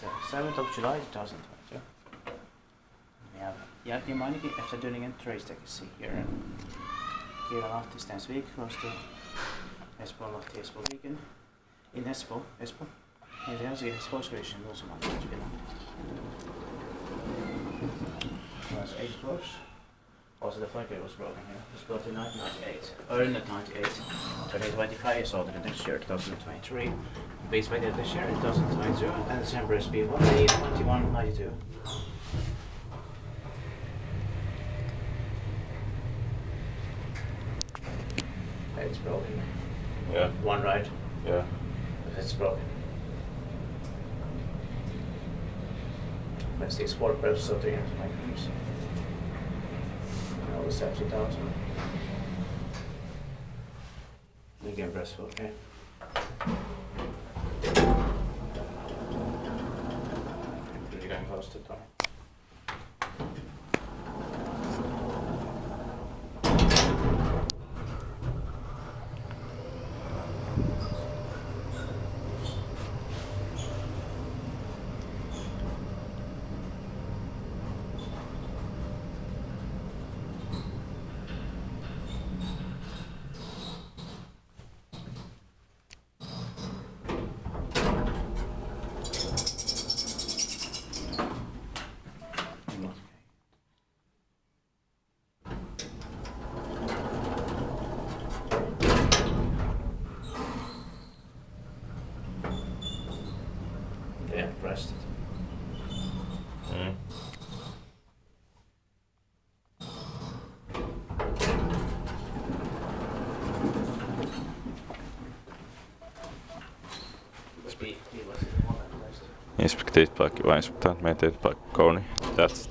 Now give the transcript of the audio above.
the 7th of July 2022. We have Jälkimaininki efter Döningen Trace see here. Kivenlahti stands week close to Espoo, Lahti, Espoo weekend. In Espoo. And there's a sports station also in Finland. There's 8 floors. Also the flag was broken here. It was built in 1998. Early 1998. Today 25 years older than this year, 2023. Base by this year, 2022. And the December is B1A 2192. It's broken. Yeah. One ride. Yeah. It's broken. But these 4 pairs, so 300 microns. All the 70,000. Again, breastful, okay? You're getting close to the door. Yeah, pressed it. Inspektiert paikki vai inspektaat meitä paikkoon, niin that's